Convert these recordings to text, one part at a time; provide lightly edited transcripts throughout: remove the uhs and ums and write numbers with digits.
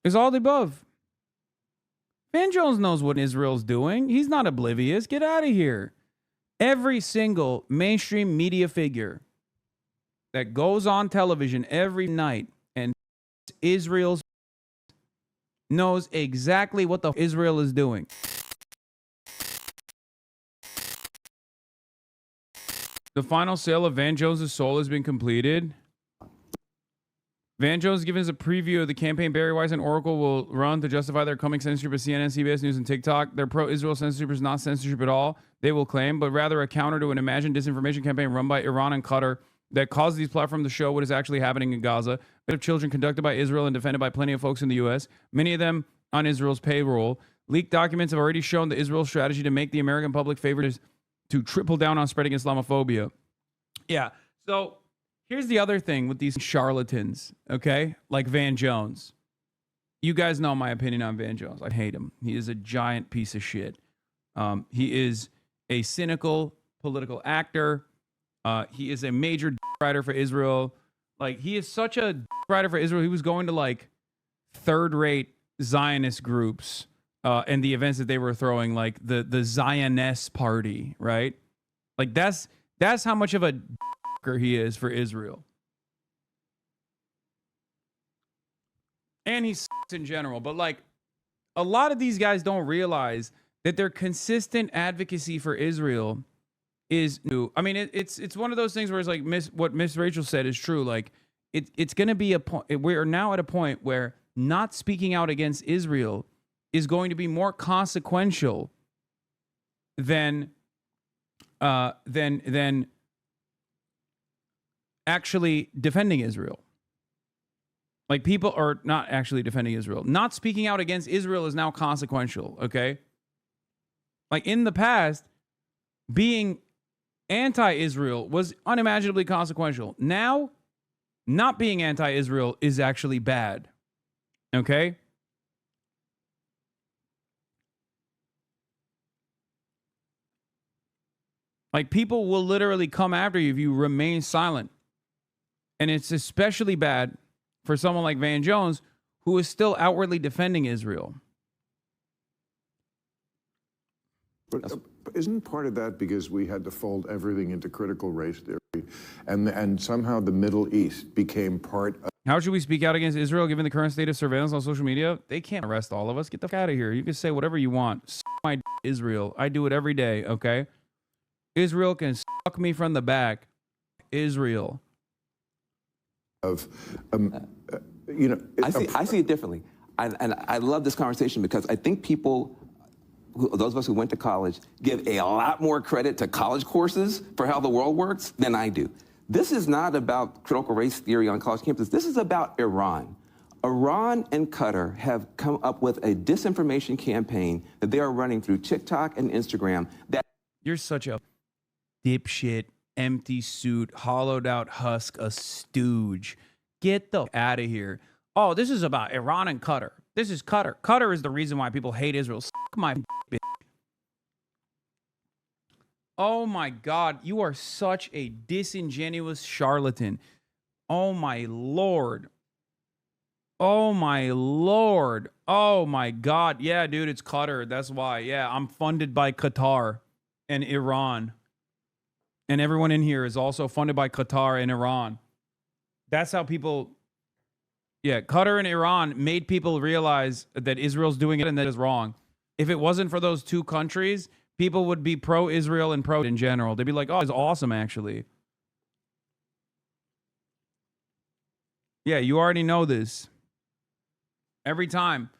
It's all the above. Van Jones knows what Israel's doing. He's not oblivious. Get out of here. Every single mainstream media figure that goes on television every night and Israel's knows exactly what the Israel is doing. The final sale of Van Jones' soul has been completed. Van Jones given us a preview of the campaign Barry Weiss and Oracle will run to justify their coming censorship of CNN, CBS News, and TikTok. Their pro-Israel censorship is not censorship at all, they will claim, but rather a counter to an imagined disinformation campaign run by Iran and Qatar that caused these platforms to show what is actually happening in Gaza. Of children conducted by Israel and defended by plenty of folks in the U.S., many of them on Israel's payroll. Leaked documents have already shown that Israel's strategy to make the American public favorite is to triple down on spreading Islamophobia. Yeah, so here's the other thing with these charlatans, okay? Like Van Jones. You guys know my opinion on Van Jones. I hate him. He is a giant piece of shit. He is a cynical political actor. He is a major writer for Israel. Like, he is such a writer for Israel. He was going to, like, third-rate Zionist groups and the events that they were throwing, like the Zionist party, right? Like, that's how much of a he is for Israel. And he sucks in general. But, like, a lot of these guys don't realize that their consistent advocacy for Israel is new. I mean, it's one of those things where it's like what Miss Rachel said is true. Like, it's going to be a point. We're now at a point where not speaking out against Israel is going to be more consequential than actually defending Israel. Like, people are not actually defending Israel. Not speaking out against Israel is now consequential, okay? Like, in the past, being anti-Israel was unimaginably consequential. Now, not being anti-Israel is actually bad, okay? Like, people will literally come after you if you remain silent. And it's especially bad for someone like Van Jones, who is still outwardly defending Israel. But isn't part of that because we had to fold everything into critical race theory, and somehow the Middle East became part of... How should we speak out against Israel given the current state of surveillance on social media? They can't arrest all of us. Get the fuck out of here. You can say whatever you want. Suck my Israel. I do it every day, okay? Israel can suck me from the back. Israel. You know, I see it differently. And I love this conversation because I think people, those of us who went to college, give a lot more credit to college courses for how the world works than I do. This is not about critical race theory on college campuses. This is about Iran. Iran and Qatar have come up with a disinformation campaign that they are running through TikTok and Instagram. You're such a dipshit, empty suit, hollowed out husk, a stooge. Get the out of here. Oh, this is about Iran and Qatar. This is Qatar. Qatar is the reason why people hate Israel. Suck my bitch. Oh my God, you are such a disingenuous charlatan. Oh my Lord. Oh my Lord. Oh my God. Yeah, dude, it's Qatar. That's why. Yeah, I'm funded by Qatar and Iran. And everyone in here is also funded by Qatar and Iran. That's how people... Yeah, Qatar and Iran made people realize that Israel's doing it and that is wrong. If it wasn't for those two countries, people would be pro-Israel and pro in general. They'd be like, oh, it's awesome, actually. Yeah, you already know this. Every time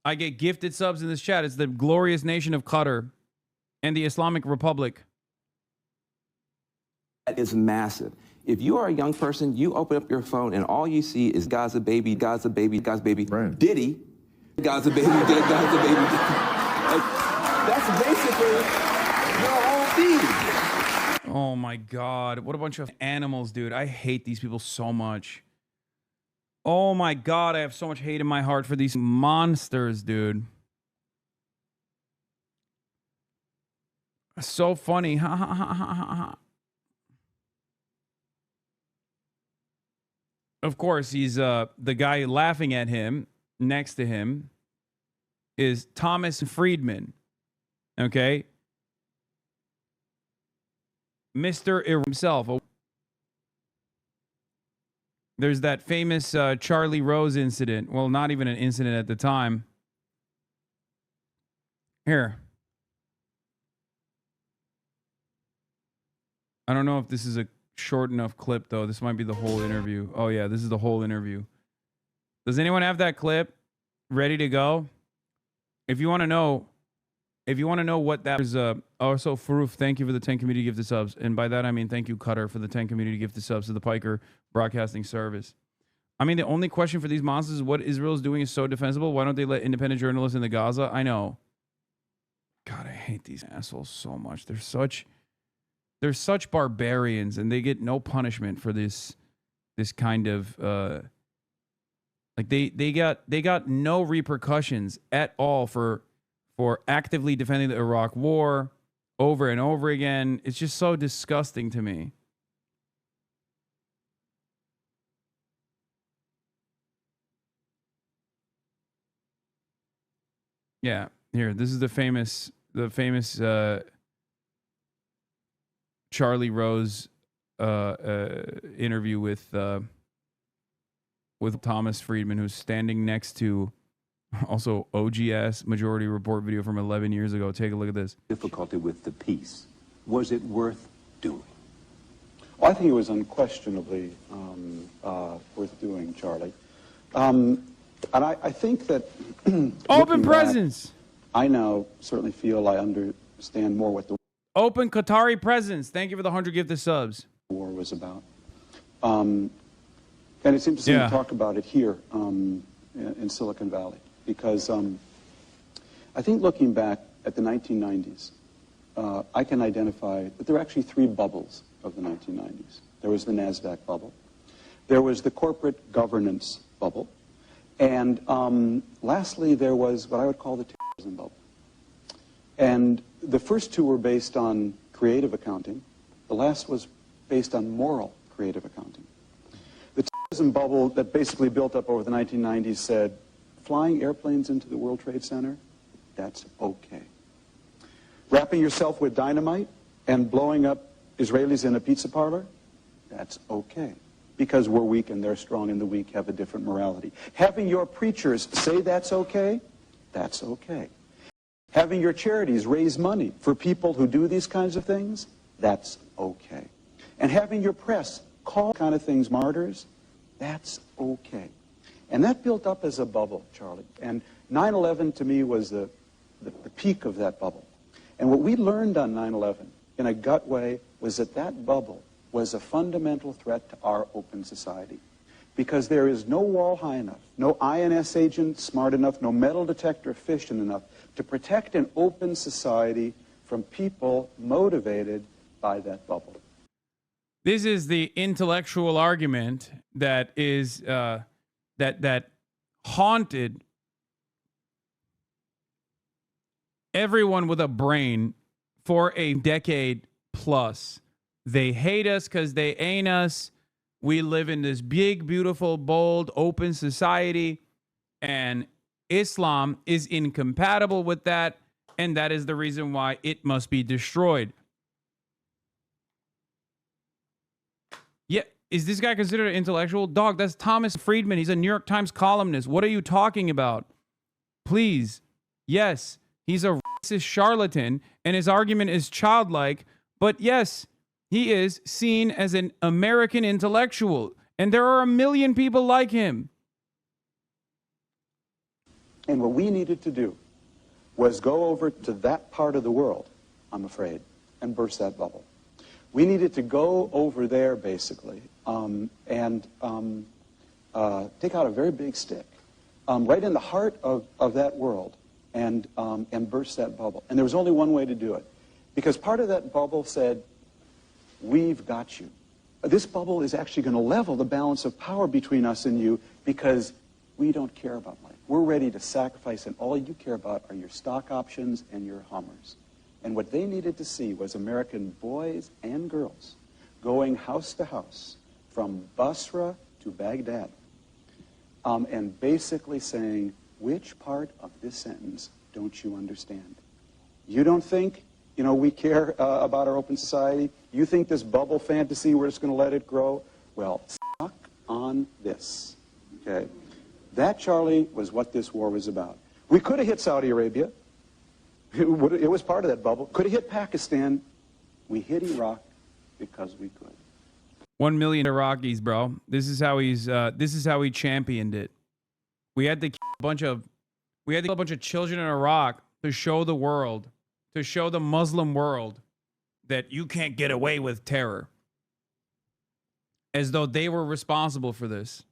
I get gifted subs in this chat, it's the glorious nation of Qatar and the Islamic Republic. That is massive. If you are a young person, you open up your phone and all you see is Gaza baby, Gaza baby, Gaza baby, right. Diddy, Gaza baby, Gaza baby. Like, that's basically the whole thing. Oh my God, what a bunch of animals, dude. I hate these people so much. Oh my God, I have so much hate in my heart for these monsters, dude. So funny. Ha ha ha ha ha ha. Of course, he's the guy laughing at him next to him is Thomas Friedman. Okay? Mr. himself. There's that famous Charlie Rose incident. Well, not even an incident at the time. Here. I don't know if this is a short enough clip, though. This might be the whole interview. Oh, yeah, this is the whole interview. Does anyone have that clip ready to go? If you want to know what that is, also Faroof, thank you for the 10 community gifted subs. And by that, I mean, thank you, Cutter, for the 10 community gifted subs to the Piker Broadcasting Service. I mean, the only question for these monsters is what Israel is doing is so defensible. Why don't they let independent journalists in the Gaza? I know. God, I hate these assholes so much. They're such barbarians, and they get no punishment for this kind of like they got no repercussions at all for actively defending the Iraq War over and over again. It's just so disgusting to me. Yeah, here, this is the famous Charlie Rose interview with Thomas Friedman, who's standing next to also OGS Majority Report video from 11 years ago. Take a look at this. Difficulty with the peace. Was it worth doing? Well, I think it was unquestionably worth doing, Charlie. And I think that open presence. I now certainly feel I understand more what the open Qatari presence. Thank you for the 100 gifted subs. War was about. And it's interesting to talk about it here in Silicon Valley, because I think looking back at the 1990s, I can identify that there are actually three bubbles of the 1990s. There was the NASDAQ bubble. There was the corporate governance bubble. And lastly, there was what I would call the terrorism bubble. And the first two were based on creative accounting. The last was based on moral creative accounting. The terrorism bubble that basically built up over the 1990s said, flying airplanes into the World Trade Center, that's okay. Wrapping yourself with dynamite and blowing up Israelis in a pizza parlor, that's okay. Because we're weak and they're strong and the weak have a different morality. Having your preachers say that's okay, that's okay. Having your charities raise money for people who do these kinds of things, that's okay. And having your press call kind of things martyrs, that's okay. And that built up as a bubble, Charlie. And 9/11 to me was the peak of that bubble. And what we learned on 9/11 in a gut way was that that bubble was a fundamental threat to our open society. Because there is no wall high enough, no INS agent smart enough, no metal detector efficient enough to protect an open society from people motivated by that bubble. This is the intellectual argument that is that haunted everyone with a brain for a decade plus. They hate us because they ain't us. We live in this big, beautiful, bold, open society, and Islam is incompatible with that, and that is the reason why it must be destroyed. Yeah, is this guy considered an intellectual? Dog, that's Thomas Friedman. He's a New York Times columnist. What are you talking about? Please. Yes, he's a racist charlatan, and his argument is childlike, but yes, he is seen as an American intellectual, and there are a million people like him. And what we needed to do was go over to that part of the world, I'm afraid, and burst that bubble. We needed to go over there, basically, and take out a very big stick, right in the heart of that world, and burst that bubble. And there was only one way to do it, because part of that bubble said, we've got you. This bubble is actually going to level the balance of power between us and you, because we don't care about life. We're ready to sacrifice, and all you care about are your stock options and your Hummers. And what they needed to see was American boys and girls going house to house, from Basra to to Baghdad, and basically saying, which part of this sentence don't you understand? You don't think, we care about our open society? You think this bubble fantasy, we're just going to let it grow? Well, suck on this, okay? That, Charlie, was what this war was about. We could have hit Saudi Arabia. It was part of that bubble. Could have hit Pakistan. We hit Iraq because we could. 1 million Iraqis, bro. This is how he championed it. We had to kill a bunch of children in Iraq to show the world, to show the Muslim world that you can't get away with terror. As though they were responsible for this.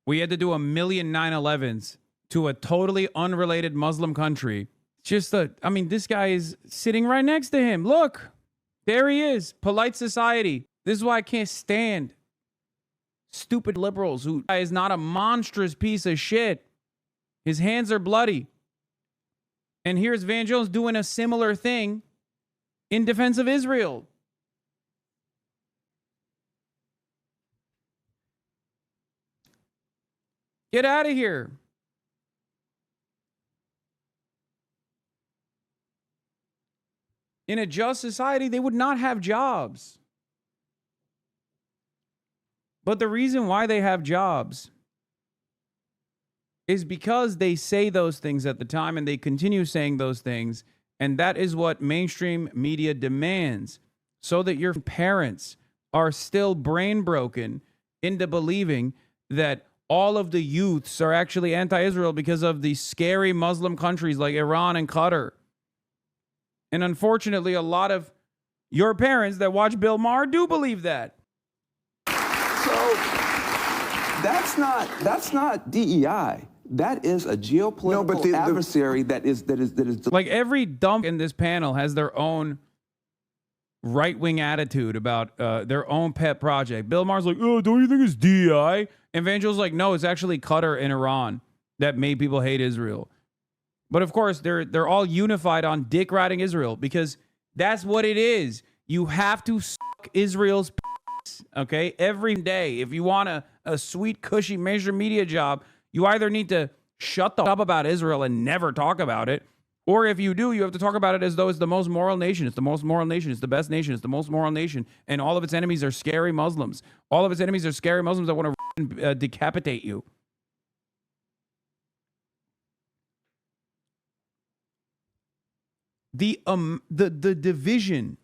We had to do 1 million 9/11s to a totally unrelated Muslim country. This guy is sitting right next to him. Look, there he is. Polite society. This is why I can't stand stupid liberals who is not a monstrous piece of shit. His hands are bloody. And here's Van Jones doing a similar thing in defense of Israel. Get out of here. In a just society, they would not have jobs. But the reason why they have jobs is because they say those things at the time and they continue saying those things. And that is what mainstream media demands, so that your parents are still brain broken into believing that all of the youths are actually anti-Israel because of the scary Muslim countries like Iran and Qatar. And unfortunately, a lot of your parents that watch Bill Maher do believe that. So that's not DEI. That is a geopolitical adversary that is like every dump in this panel has their own right-wing attitude about their own pet project. Bill Maher's like, oh, don't you think it's DEI? And Van Jones like, no, it's actually Qatar and Iran that made people hate Israel. But of course, they're all unified on dick riding Israel because that's what it is. You have to suck Israel's piss, okay? Every day. If you want a sweet, cushy mainstream media job, you either need to shut the up about Israel and never talk about it, or if you do, you have to talk about it as though it's the most moral nation. It's the most moral nation. It's the best nation. It's the most moral nation. And all of its enemies are scary Muslims. All of its enemies are scary Muslims that want to decapitate you. The division,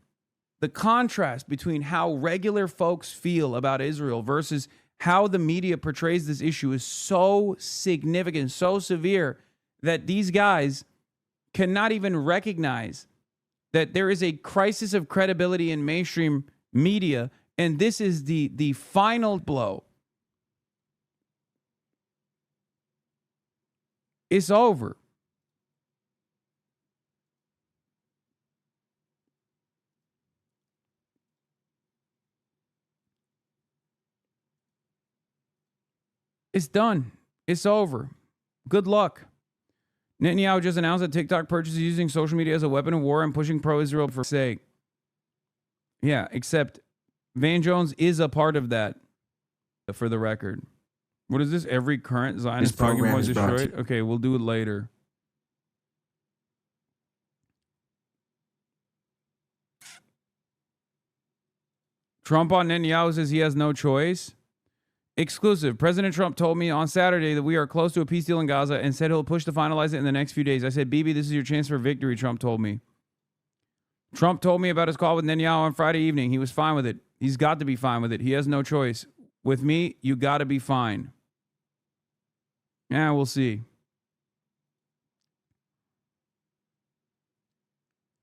the contrast between how regular folks feel about Israel versus how the media portrays this issue is so significant, so severe that these guys cannot even recognize that there is a crisis of credibility in mainstream media, and this is the final blow. It's over. It's done. It's over. Good luck. Netanyahu just announced that TikTok purchases using social media as a weapon of war and pushing pro-Israel for sake. Yeah, except Van Jones is a part of that, for the record. What is this? Every current Zionist program was destroyed? Okay, we'll do it later. Trump on Netanyahu says he has no choice. Exclusive. President Trump told me on Saturday that we are close to a peace deal in Gaza and said he'll push to finalize it in the next few days. I said, Bibi, this is your chance for victory, Trump told me. Trump told me about his call with Netanyahu on Friday evening. He was fine with it. He's got to be fine with it. He has no choice. With me, you got to be fine. Yeah, we'll see.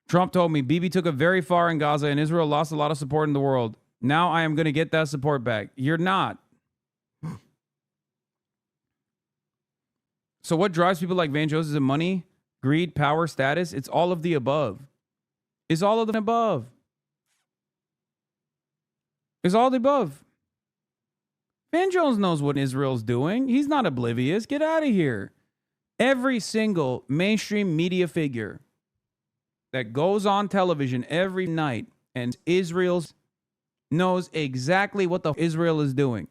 Trump told me, Bibi took it very far in Gaza and Israel lost a lot of support in the world. Now I am going to get that support back. You're not. So what drives people like Van Jones? Is it money, greed, power, status? It's all of the above. It's all of the above. It's all the above. Van Jones knows what Israel's doing. He's not oblivious. Get out of here. Every single mainstream media figure that goes on television every night and Israel's knows exactly what the Israel is doing.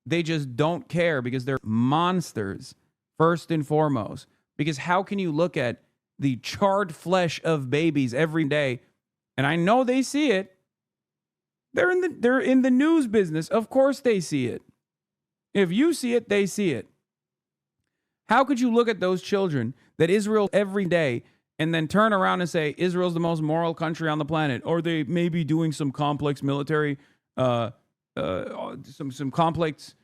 They just don't care because they're monsters, first and foremost. Because how can you look at the charred flesh of babies every day? And I know they see it. They're in the news business. Of course they see it. If you see it, they see it. How could you look at those children that Israel every day and then turn around and say Israel's the most moral country on the planet, or they may be doing some complex military, some complex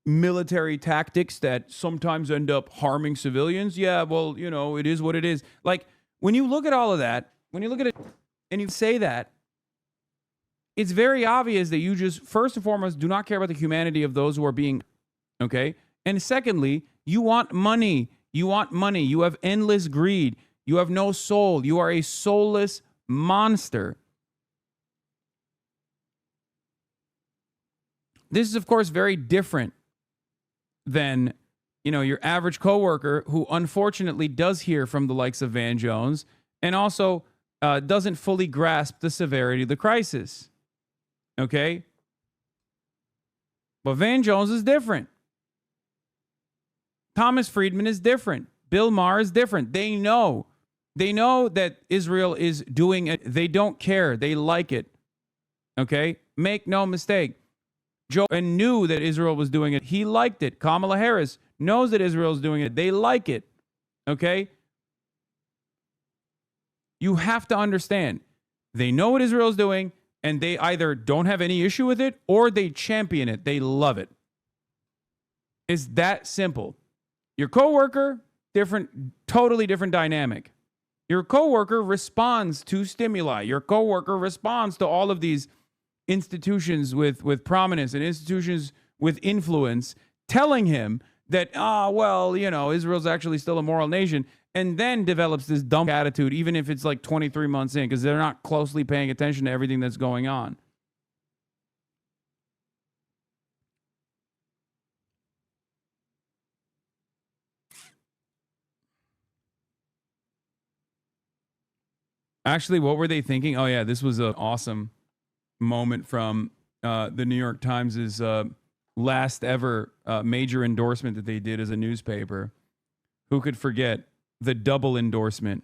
military tactics that sometimes end up harming civilians? Yeah, well, you know, it is what it is. Like, when you look at all of that, when you look at it and you say that, it's very obvious that you just, first and foremost, do not care about the humanity of those who are being, okay? And secondly, you want money. You want money. You have endless greed. You have no soul. You are a soulless monster. This is, of course, very different than, you know, your average coworker who unfortunately does hear from the likes of Van Jones and also doesn't fully grasp the severity of the crisis. Okay? But Van Jones is different. Thomas Friedman is different. Bill Maher is different. They know. They know that Israel is doing it. They don't care. They like it. Okay? Make no mistake. Joe Biden knew that Israel was doing it. He liked it. Kamala Harris knows that Israel is doing it. They like it. Okay? You have to understand. They know what Israel is doing, and they either don't have any issue with it or they champion it. They love it. It's that simple. Your coworker, different, totally different dynamic. Your coworker responds to stimuli. Your coworker responds to all of these institutions with prominence and institutions with influence telling him that, well, you know, Israel's actually still a moral nation, and then develops this dumb attitude, even if it's like 23 months in, because they're not closely paying attention to everything that's going on. Actually, what were they thinking? Oh, yeah, this was an awesome moment from the New York Times' last ever major endorsement that they did as a newspaper. Who could forget the double endorsement?